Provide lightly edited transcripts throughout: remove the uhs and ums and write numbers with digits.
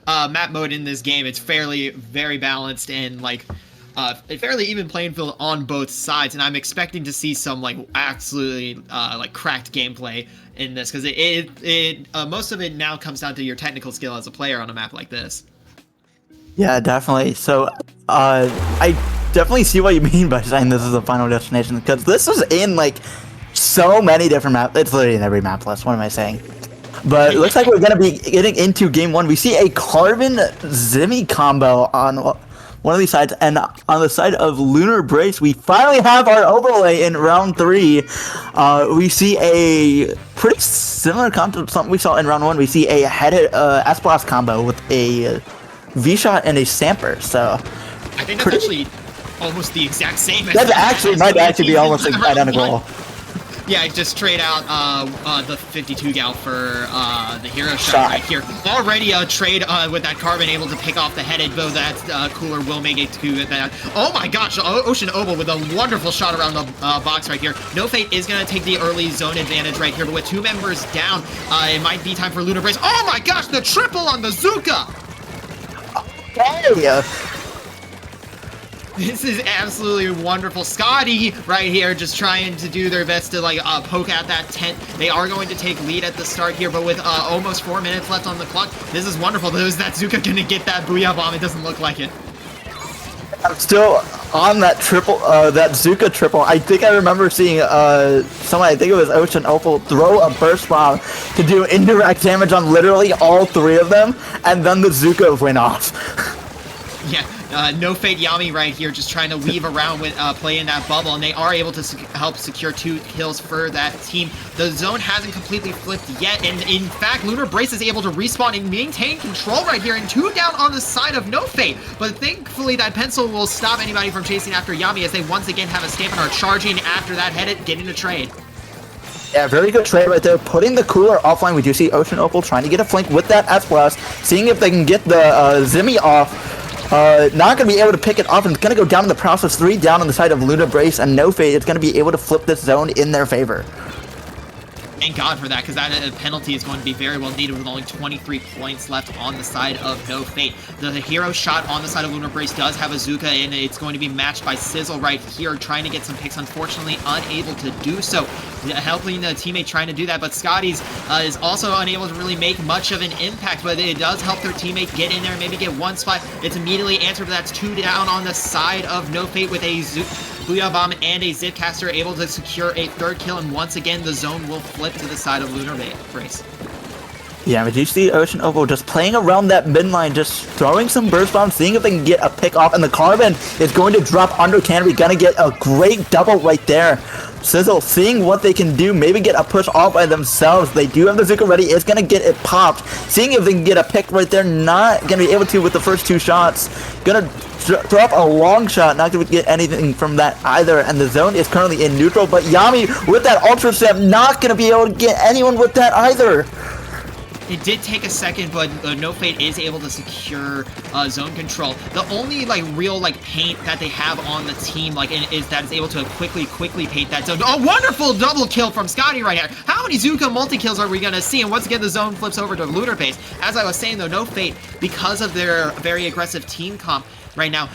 map mode in this game, it's very balanced and like a fairly even playing field on both sides, and I'm expecting to see some like absolutely like cracked gameplay in this because most of it now comes down to your technical skill as a player on a map like this. Yeah, definitely. So, I definitely see what you mean by saying this is a final destination, because this is in like so many different maps. It's literally in every map list. What am I saying? But it looks like we're gonna be getting into game one. We see a Carbon Zimmy combo on one of these sides, and on the side of Lunar Brace, we finally have our overlay in round 3. We see a pretty similar combo to something we saw in round 1. We see a headed S-Blast combo with a V-Shot and a Samper. So I think that's actually almost the exact same. That actually might actually be almost identical. Yeah, just trade out the 52 gal for the hero shot right here. Already a trade with that Carbon able to pick off the headed, though that cooler will make it to that. Oh my gosh, Ocean Oval with a wonderful shot around the box right here. No Fate is going to take the early zone advantage right here, but with 2 members down, it might be time for Lunar Brace. Oh my gosh, the triple on the Zuka! Okay. This is absolutely wonderful. Scotty right here just trying to do their best to like poke at that tent. They are going to take lead at the start here, but with almost 4 minutes left on the clock, this is wonderful. Is that Zuka going to get that Booyah Bomb? It doesn't look like it. I'm still on that triple, that Zuka triple. I think I remember seeing someone, I think it was Ocean Opal, throw a burst bomb to do indirect damage on literally all 3 of them, and then the Zuka went off. Yeah, No Fate Yami right here just trying to weave around with play in that bubble, and they are able to help secure 2 kills for that team. The zone hasn't completely flipped yet, and in fact, Lunar Brace is able to respawn and maintain control right here, and 2 down on the side of No Fate. But thankfully, that pencil will stop anybody from chasing after Yami as they once again have a stamp and are charging after that headed, getting a trade. Yeah, very good trade right there. Putting the cooler offline. We do see Ocean Opal trying to get a flank with that S-Blast, seeing if they can get the Zimmy off. Not going to be able to pick it off, and it's going to go down in the process. 3 down on the side of Lunar Brace, and No Fate is going to be able to flip this zone in their favor. Thank God for that, because that penalty is going to be very well needed with only 23 points left on the side of No Fate. The hero shot on the side of Lunar Brace does have a Zuka, and it's going to be matched by Sizzle right here, trying to get some picks, unfortunately unable to do so. Helping the teammate trying to do that, but Scotty's is also unable to really make much of an impact, but it does help their teammate get in there and maybe get 1 spot. It's immediately answered, but that's 2 down on the side of No Fate with a Booyah Bomb and a Zipcaster able to secure a 3rd kill, and once again the zone will flip to the side of Lunar Brace. Yeah, but you see Ocean Opal just playing around that midline, just throwing some burst bombs, seeing if they can get a pick off, and the Carbon is going to drop under canopy, gonna get a great double right there. Sizzle seeing what they can do, maybe get a push off by themselves. They do have the Zuka ready, it's gonna get it popped. Seeing if they can get a pick right there, not gonna be able to with the first 2 shots. Gonna throw up a long shot, not gonna get anything from that either, and the zone is currently in neutral, but Yami with that Ultra Step, not gonna be able to get anyone with that either. It did take a second, but No Fate is able to secure zone control. The only like real like paint that they have on the team is that it's able to quickly paint that zone. Oh, wonderful double kill from Scotty right here. How many Zuka multi-kills are we gonna see? And once again, the zone flips over to Lunar Brace. As I was saying though, No Fate, because of their very aggressive team comp right now,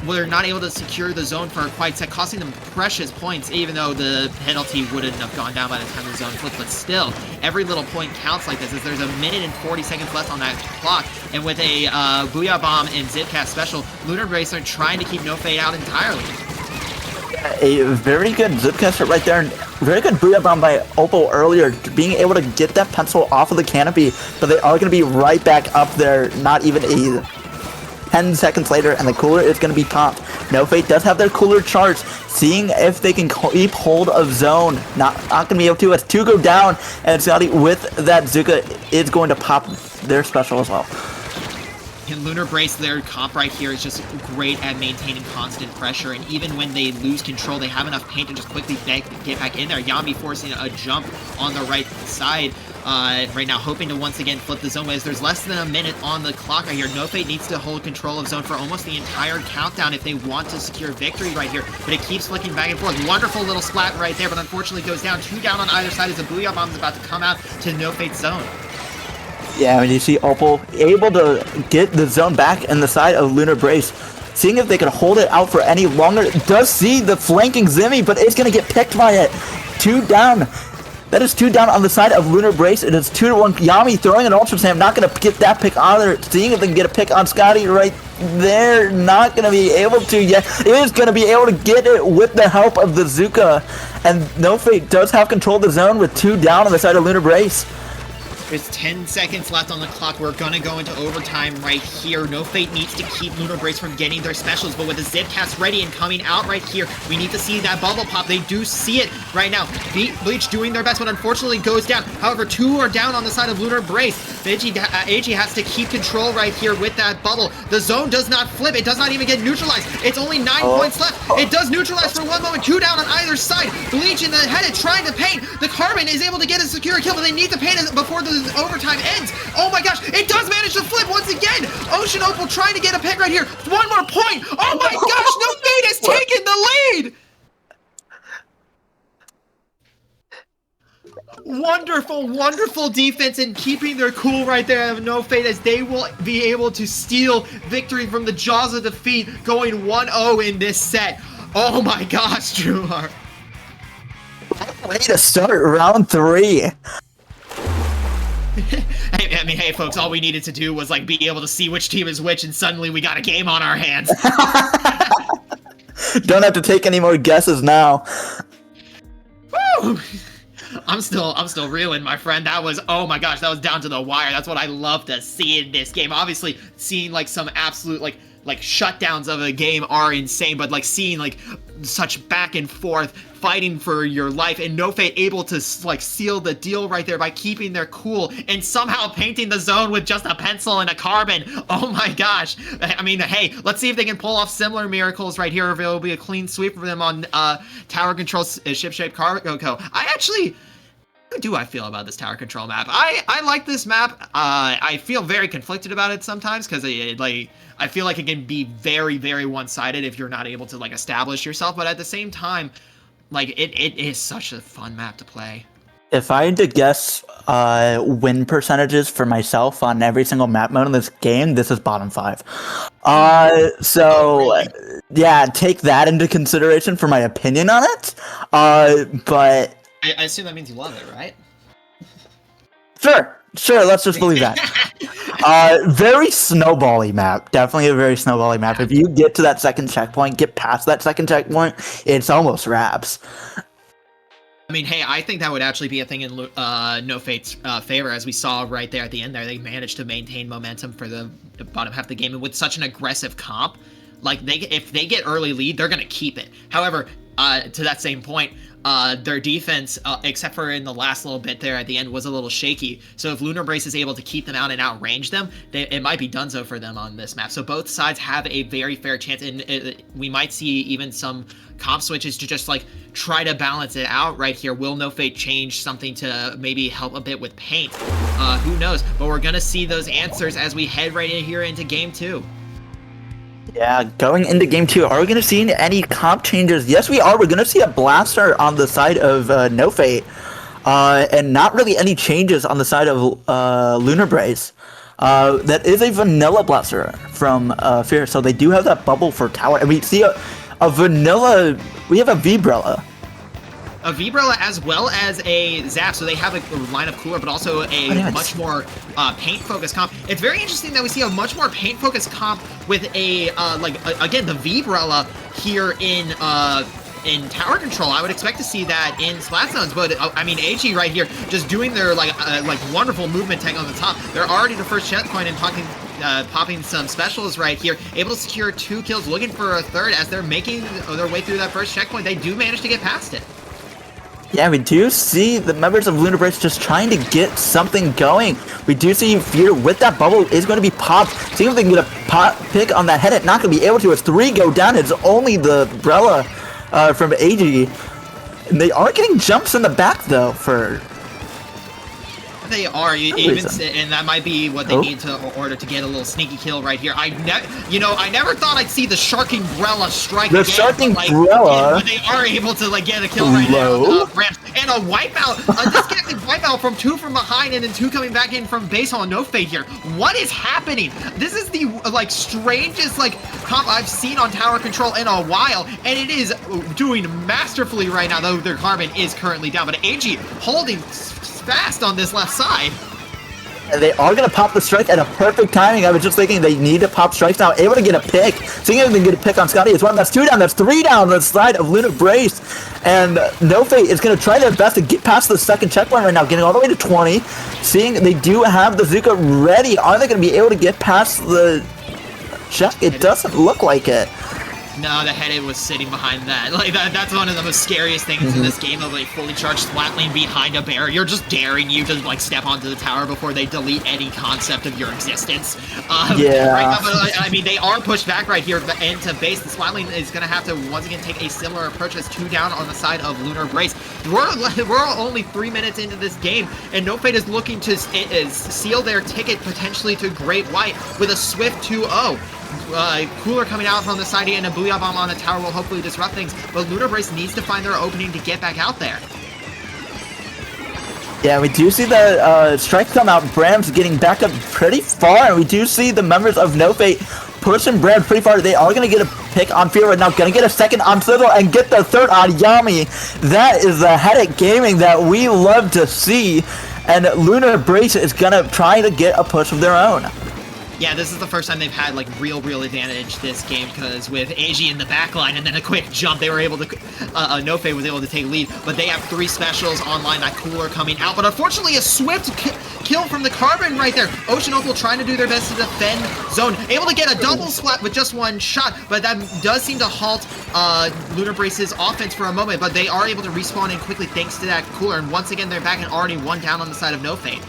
we're not able to secure the zone for quite a sec, costing them precious points, even though the penalty wouldn't have gone down by the time the zone flipped. But still, every little point counts like this, as there's 1 minute and 40 seconds left on that clock, and with a Booyah Bomb and Zipcast special, Lunar Brace are trying to keep No Fate out entirely. A very good Zipcaster right there, and very good Booyah Bomb by Opal earlier, being able to get that pencil off of the canopy, but they are going to be right back up there, not even a 10 seconds later, and the cooler is going to be popped. No Fate does have their cooler charged, seeing if they can keep hold of zone. Not going to be able to, as 2 go down, and Scotty with that Zuka is going to pop their special as well. And Lunar Brace, their comp right here is just great at maintaining constant pressure, and even when they lose control, they have enough paint to just quickly get back in there. Yami forcing a jump on the right side right now, hoping to once again flip the zone, as there's less than a minute on the clock right here. No Fate needs to hold control of zone for almost the entire countdown if they want to secure victory right here, but it keeps flicking back and forth. Wonderful little splat right there, but unfortunately goes down. 2 down on either side as the Booyah Bomb is about to come out to No Fate's zone. Yeah, and you see Opal able to get the zone back in the side of Lunar Brace. Seeing if they can hold it out for any longer. Does see the flanking Zimmy, but it's going to get picked by it. 2 down. That is 2 down on the side of Lunar Brace. It is 2-1. Yami throwing an Ultra Slam. Not going to get that pick either. Seeing if they can get a pick on Scotty right there. Not going to be able to yet. It is going to be able to get it with the help of the Zuka. And No Fate does have control of the zone with 2 down on the side of Lunar Brace. There's 10 seconds left on the clock. We're gonna go into overtime right here. No Fate needs to keep Lunar Brace from getting their specials, but with the Zip cast ready and coming out right here, we need to see that bubble pop. They do see it right now. Bleach doing their best, but unfortunately goes down. However, 2 are down on the side of Lunar Brace. AG has to keep control right here with that bubble. The zone does not flip. It does not even get neutralized. It's only 9 points left. It does neutralize for 1 moment. 2 down on either side. Bleach in the head trying to paint. The Carbon is able to get a secure kill, but they need to paint it before the overtime ends. Oh my gosh, it does manage to flip once again. Ocean Opal trying to get a pick right here. 1 more point. Oh my gosh, No Fate has taken the lead. Wonderful, wonderful defense and keeping their cool right there of No Fate, as they will be able to steal victory from the jaws of defeat, going 1-0 in this set. Oh my gosh, Drular. Way to start round 3. Hey folks, all we needed to do was like be able to see which team is which, and suddenly we got a game on our hands. Don't have to take any more guesses now. Woo! I'm still reeling, my friend. That was, oh my gosh, that was down to the wire. That's what I love to see in this game. Obviously, seeing like some absolute like shutdowns of a game are insane, but like seeing like such back and forth fighting for your life, and No Fate able to like seal the deal right there by keeping their cool and somehow painting the zone with just a pencil and a Carbon. Oh my gosh. I mean, hey, let's see if they can pull off similar miracles right here, if it will be a clean sweep for them on Tower Control Ship-Shaped Cargo Co. How do I feel about this tower control map? I like this map. I feel very conflicted about it sometimes, because I feel like it can be very, very one-sided if you're not able to like establish yourself. But at the same time, like it is such a fun map to play. If I had to guess win percentages for myself on every single map mode in this game, this is bottom 5. So yeah, take that into consideration for my opinion on it. But I assume that means you love it, right? Sure, let's just believe that. Very snowbally map. Definitely a very snowbally map. If you get to that second checkpoint, get past that second checkpoint, it's almost wraps. I mean, hey, I think that would actually be a thing in No Fate's favor, as we saw right there at the end there. They managed to maintain momentum for the bottom half of the game, and with such an aggressive comp, like if they get early lead, they're gonna keep it. However, to that same point, their defense, except for in the last little bit there at the end, was a little shaky. So if Lunar Brace is able to keep them out and outrange them, it might be donezo for them on this map. So both sides have a very fair chance, and we might see even some comp switches to just like try to balance it out right here. Will No Fate change something to maybe help a bit with paint? Who knows? But we're gonna see those answers as we head right in here into game 2. Yeah, going into game 2, are we going to see any comp changes? Yes, we are. We're going to see a blaster on the side of No Fate, and not really any changes on the side of Lunar Brace. That is a vanilla blaster from Fear, so they do have that bubble for tower, and we see a vanilla. We have a Vibrella. A Vibrella as well as a Zap, so they have a line of cooler, but also a much more paint-focused comp. It's very interesting that we see a much more paint-focused comp with a, again, the Vibrella here in Tower Control. I would expect to see that in Splat Zones, but I mean, AG right here just doing their like wonderful movement tech on the top. They're already the first checkpoint and popping some specials right here, able to secure 2 kills, looking for a third as they're making their way through that first checkpoint. They do manage to get past it. Yeah, we do see the members of Lunar Brace just trying to get something going. We do see Fear with that bubble is going to be popped. See if they can get a pick on that head. Not going to be able to as 3 go down. It's only the Brella from AG. And they are getting jumps in the back, though, for... They are, and that might be what they need in order to get a little sneaky kill right here. I never thought I'd see the Sharking Brella strike the again. Sharking Brella. But they are able to like get a kill right now. and a wipeout, a disconnected wipeout from 2 from behind, and then 2 coming back in from base hall. No fade here. What is happening? This is the like strangest like comp I've seen on tower control in a while, and it is doing masterfully right now, though their Carbon is currently down. But AG holding fast on this left side. And they are going to pop the strike at a perfect timing. I was just thinking they need to pop strikes now. Able to get a pick. Seeing if they can get a pick on Scotty as well. That's 2 down. That's 3 down on the side of Lunar Brace. And No Fate is going to try their best to get past the second checkpoint right now. Getting all the way to 20. Seeing they do have the Zuka ready. Are they going to be able to get past the check? It doesn't look like it. No, the head was sitting behind that. Like that's one of the most scariest things in this game of a fully charged Splatling behind a barrier, just daring you to like step onto the tower before they delete any concept of your existence. Yeah. Right now, but I mean, they are pushed back right here into base. The Splatling is going to have to once again take a similar approach as 2 down on the side of Lunar Brace. We're only 3 minutes into this game, and No Fate is looking to seal their ticket potentially to Great White with a swift 2-0. Cooler coming out from the side and a Booyah Bomb on the tower will hopefully disrupt things, but Lunar Brace needs to find their opening to get back out there. Yeah, we do see the strikes come out. Bram's getting back up pretty far, and we do see the members of No Fate pushing Bram pretty far. They are going to get a pick on Fear right now, going to get a second on Sizzle, and get the third on Yami. That is the headache gaming that we love to see, and Lunar Brace is going to try to get a push of their own. Yeah, this is the first time they've had like real advantage this game, because with AG in the back line and then a quick jump, they were able to, No Fate was able to take lead, but they have 3 specials online, that Cooler coming out, but unfortunately a swift kill from the Carbon right there. Ocean Opal trying to do their best to defend zone, able to get a double splat with just 1 shot, but that does seem to halt Lunar Brace's offense for a moment, but they are able to respawn in quickly thanks to that Cooler, and once again they're back and already 1 down on the side of No Fate.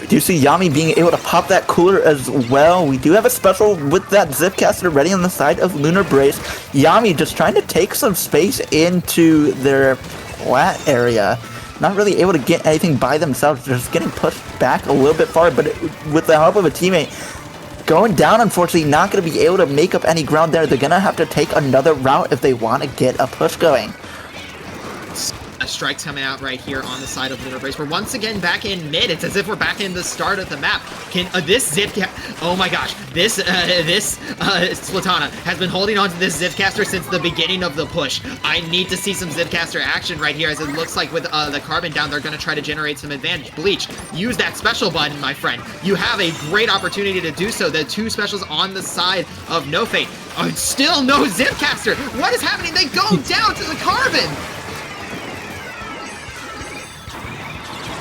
Do you see Yami being able to pop that Cooler as well? We do have a special with that Zipcaster ready on the side of Lunar Brace. Yami just trying to take some space into their flat area. Not really able to get anything by themselves. Just getting pushed back a little bit far, but with the help of a teammate. Going down, unfortunately, not going to be able to make up any ground there. They're going to have to take another route if they want to get a push going. Strikes coming out right here on the side of Lunar Brace. We're once again back in mid. It's as if we're back in the start of the map. Can this oh my gosh, this Splatoon has been holding on to this Zipcaster since the beginning of the push. I need to see some Zipcaster action right here, as it looks like with the Carbon down, they're going to try to generate some advantage. Bleach, use that special button, my friend. You have a great opportunity to do so. The 2 specials on the side of No Fate. Still no Zipcaster. What is happening? They go down to the Carbon.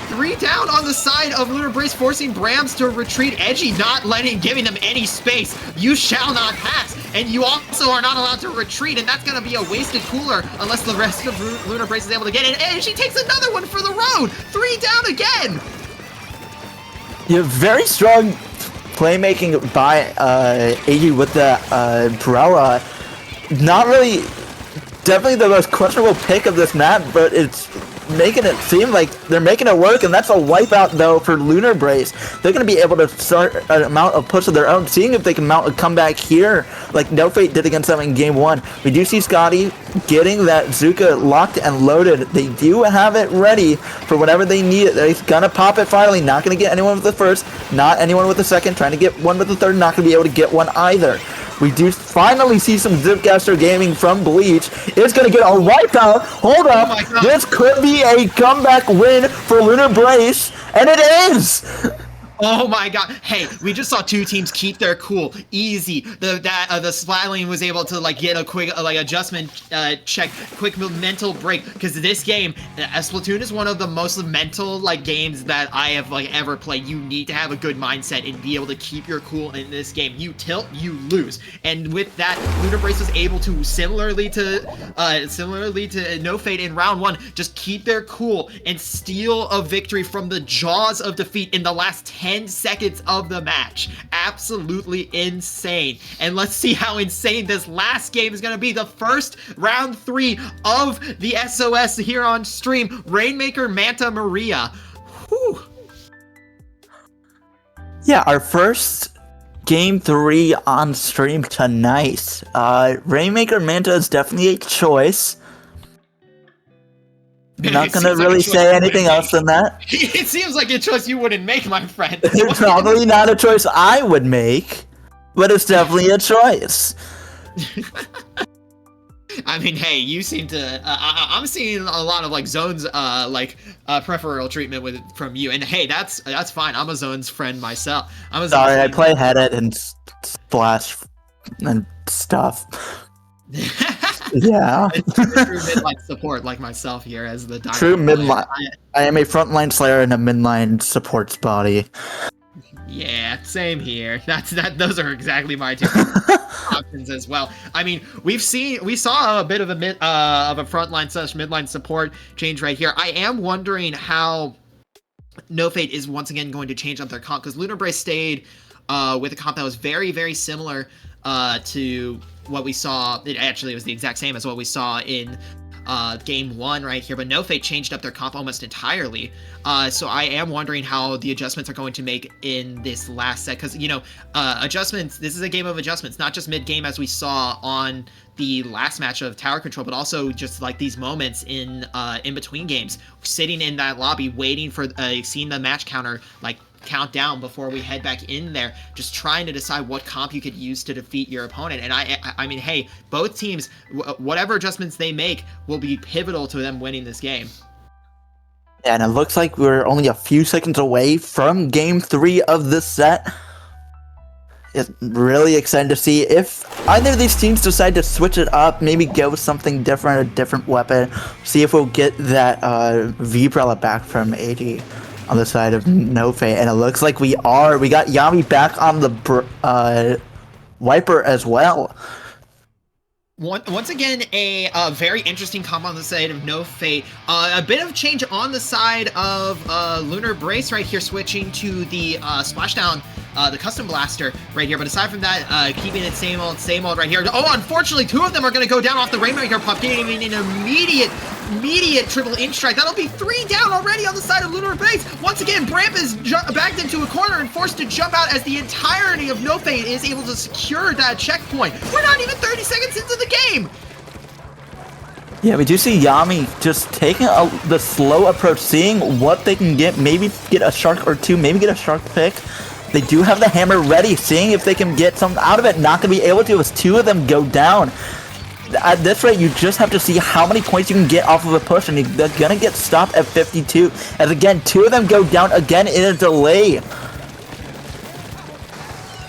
3 down on the side of Lunar Brace, forcing Brams to retreat. Edgy not giving them any space. You shall not pass, and you also are not allowed to retreat, and that's going to be a wasted Cooler unless the rest of Lunar Brace is able to get it. And she takes another one for the road. 3 down again. You have very strong playmaking by AG with the Brella. Not really, definitely the most questionable pick of this map, but it's making it seem like they're making it work, and that's a wipeout though for Lunar Brace. They're going to be able to start an amount of push of their own, seeing if they can mount a comeback here like No Fate did against them in game 1. We do see Scotty getting that Zuka locked and loaded. They do have it ready for whenever they need it. They're going to pop it finally. Not going to get anyone with the first, not anyone with the second. Trying to get one with the third, not going to be able to get one either. We do finally see some Zipcaster gaming from Bleach. It's going to get a wipeout. Hold up. Oh, this could be a comeback win for Lunar Brace, and it is! Oh my god. Hey, we just saw 2 teams keep their cool. Easy. The Splatling was able to like get a quick adjustment check, quick mental break, because this game, Splatoon is one of the most mental like games that I have like ever played. You need to have a good mindset and be able to keep your cool in this game. You tilt, you lose. And with that, Lunar Brace was able to similarly to No Fate in round 1, just keep their cool and steal a victory from the jaws of defeat in the last 10 seconds of the match. Absolutely insane. And let's see how insane this last game is going to be. The first round 3 of the SOS here on stream. Rainmaker Manta Maria. Whew. Yeah, our first Game 3 on stream tonight. Rainmaker Manta is definitely a choice. Not gonna really say anything else than that. It seems like a choice you wouldn't make, my friend. It's probably not a choice I would make, but it's definitely a choice. I mean, hey, you seem to. I'm seeing a lot of like zones, preferential treatment from you, and hey, that's fine. I'm a zones friend myself. I'm a zones Sorry, I friend. play Headed and Splash and stuff. Yeah. True midline support like myself here as the True midline. I am a frontline slayer and a midline support's body. Yeah, same here. Those are exactly my two options as well. I mean, we saw a bit of a frontline / midline support change right here. I am wondering how No Fate is once again going to change up their comp, because Lunar Brace stayed with a comp that was very, very similar to what we saw. It actually was the exact same as what we saw in game 1 right here, but No Fate changed up their comp almost entirely. So I am wondering how the adjustments are going to make in this last set, because, you know, adjustments, this is a game of adjustments, not just mid-game as we saw on the last match of Tower Control, but also just like these moments in between games, sitting in that lobby waiting for seeing the match counter like count down before we head back in there, just trying to decide what comp you could use to defeat your opponent. And I mean, hey, both teams, whatever adjustments they make will be pivotal to them winning this game. Yeah, and it looks like we're only a few seconds away from game 3 of this set. It's really excited to see if either of these teams decide to switch it up, maybe go with something different, a different weapon, see if we'll get that V-Brella back from 80 on the side of No Fate. And it looks like we got Yami back on the Wiper as well. Once again, a very interesting comp on the side of No Fate. A bit of change on the side of Lunar Brace right here, switching to the Splashdown, the Custom Blaster right here. But aside from that, keeping it same old right here. Oh, unfortunately, 2 of them are going to go down off the Rainmaker Pup, getting an immediate triple inch strike. That'll be 3 down already on the side of Lunar Brace. Once again, Bramp is backed into a corner and forced to jump out as the entirety of No Fate is able to secure that checkpoint. We're not even 30 seconds into the game. Yeah, we do see Yami just taking the slow approach, seeing what they can get, maybe get a shark or 2, maybe get a shark pick. They do have the hammer ready, seeing if they can get something out of it. Not going to be able to as 2 of them go down. At this rate, you just have to see how many points you can get off of a push, and they're going to get stopped at 52. As again, 2 of them go down again in a delay.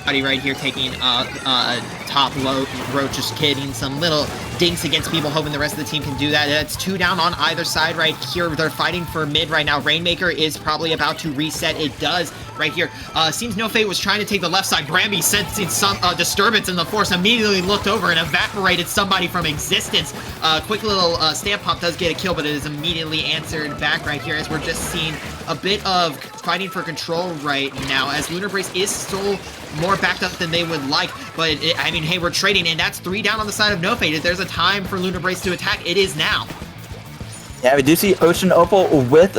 Right here taking top low roach, just kidding, some little dinks against people, hoping the rest of the team can do that. It's 2 down on either side right here. They're fighting for mid right now. Rainmaker is probably about to reset. It does right here. Seems No Fate was trying to take the left side. Bramby, sensing some disturbance in the force, immediately looked over and evaporated somebody from existence. Quick little stamp pop does get a kill, but it is immediately answered back right here, as we're just seeing a bit of fighting for control right now, as Lunar Brace is still more backed up than they would like. But I mean, hey, we're trading, and that's 3 down on the side of No Fate. If there's a time for Lunar Brace to attack, it is now. Yeah, we do see Ocean Opal with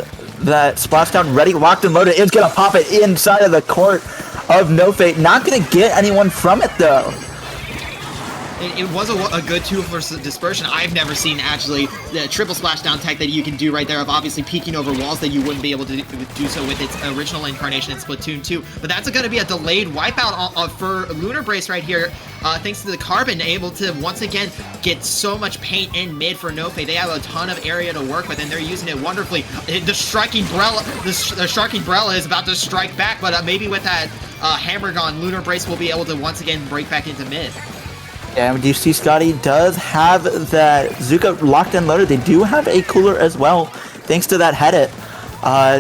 that splashdown ready, locked and loaded. It's gonna pop it inside of the court of No Fate. Not gonna get anyone from it though. It was a good tool for dispersion. I've never seen actually the triple splashdown tech that you can do right there, of obviously peeking over walls that you wouldn't be able to do so with its original incarnation in Splatoon 2. But that's going to be a delayed wipeout for Lunar Brace right here, thanks to the Carbon, able to once again get so much paint in mid for No Fate. They have a ton of area to work with, and they're using it wonderfully. The striking Brella is about to strike back, but maybe with that hammer gone, Lunar Brace will be able to once again break back into mid. Yeah, and you see Scotty does have that Zuka locked and loaded. They do have a cooler as well, thanks to that Headit.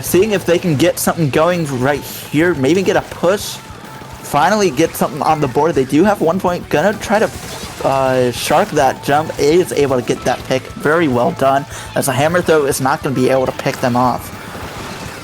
Seeing if they can get something going right here, maybe get a push, finally get something on the board. They do have 1 point, gonna try to shark that jump, is able to get that pick. Very well done, as a hammer throw is not gonna be able to pick them off.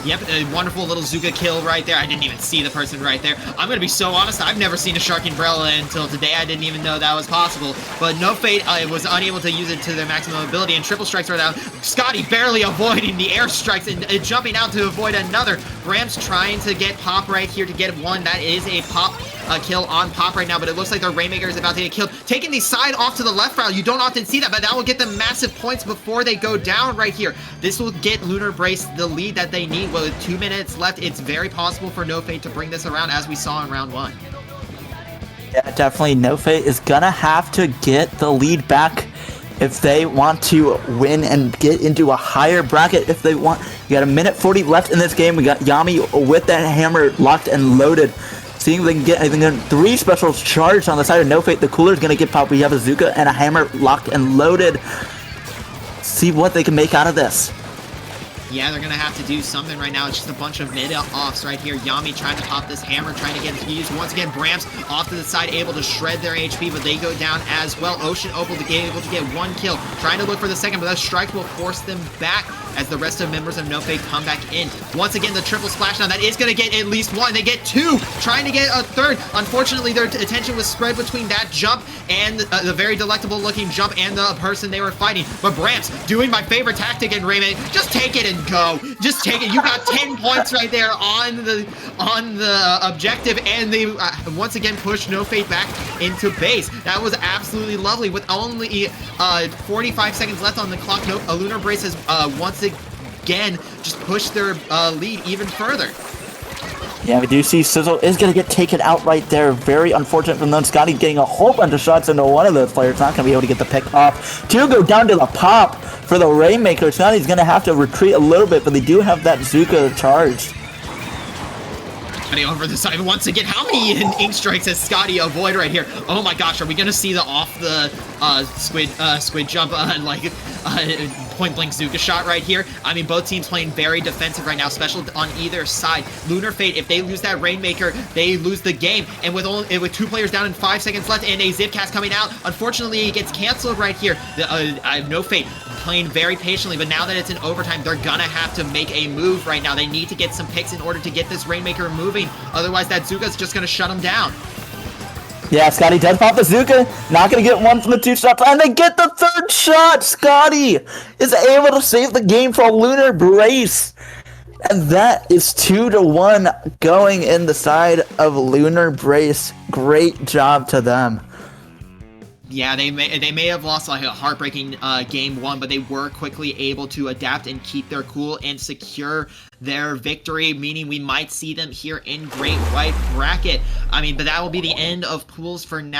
Yep, a wonderful little Zuka kill right there. I didn't even see the person right there. I'm going to be so honest, I've never seen a Shark Umbrella until today. I didn't even know that was possible. But No Fate was unable to use it to their maximum ability, and triple strikes right out. Scotty barely avoiding the air strikes and jumping out to avoid another. Bram's trying to get pop right here to get 1. That is a pop kill on Pop right now, but it looks like their Rainmaker is about to get killed. Taking the side off to the left route, you don't often see that, but that will get them massive points before they go down right here. This will get Lunar Brace the lead that they need. Well, with 2 minutes left, it's very possible for No Fate to bring this around, as we saw in round 1. Yeah, definitely. No Fate is gonna have to get the lead back if they want to win and get into a higher bracket. If they want, you got a minute 40 left in this game. We got Yami with that hammer locked and loaded. Seeing if they can get, I think, 3 specials charged on the side of No Fate. The cooler is gonna get popped. We have a Zuka and a hammer locked and loaded. See what they can make out of this. Yeah, they're going to have to do something right now. It's just a bunch of mid-offs right here. Yami trying to pop this hammer, trying to get used. Once again, Bramps off to the side, able to shred their HP, but they go down as well. Ocean Opal able to get 1 kill. Trying to look for the second, but that strike will force them back as the rest of members of No Fate come back in. Once again, the triple splash now. That is going to get at least 1. They get 2, trying to get a 3rd. Unfortunately, their attention was spread between that jump and the very delectable-looking jump and the person they were fighting. But Bramps, doing my favorite tactic in Rayman, just take it and go. Just take it. You got 10 points right there on the objective, and they once again push No Fate back into base. That was absolutely lovely. With only 45 seconds left on the clock, Lunar Brace has once again just pushed their lead even further. Yeah, we do see Sizzle is going to get taken out right there. Very unfortunate from them. Scotty getting a whole bunch of shots into one of those players. Not going to be able to get the pick off. 2 go down to the pop for the Rainmaker. Scotty's going to have to retreat a little bit, but they do have that Zuka charged. Scotty over the side once again. How many ink strikes has Scotty avoid right here? Oh my gosh, are we gonna see the off the squid jump point blank Zuka shot right here? I mean, both teams playing very defensive right now, special on either side. Lunar Fate, if they lose that Rainmaker, they lose the game. And with 2 players down and 5 seconds left and a Zipcast coming out, unfortunately it gets canceled right here. No Fate playing very patiently, but now that it's in overtime, they're gonna have to make a move right now. They need to get some picks in order to get this Rainmaker moving. Otherwise, that Zuka's just gonna shut them down. Yeah, Scotty does pop the Zuka. Not gonna get 1 from the 2 shots, and they get the 3rd shot. Scotty is able to save the game for Lunar Brace. And that is 2-1 going in the side of Lunar Brace. Great job to them. Yeah, they may have lost like a heartbreaking game 1, but they were quickly able to adapt and keep their cool and secure their victory, meaning we might see them here in Great White Bracket. I mean, but that will be the end of pools for now.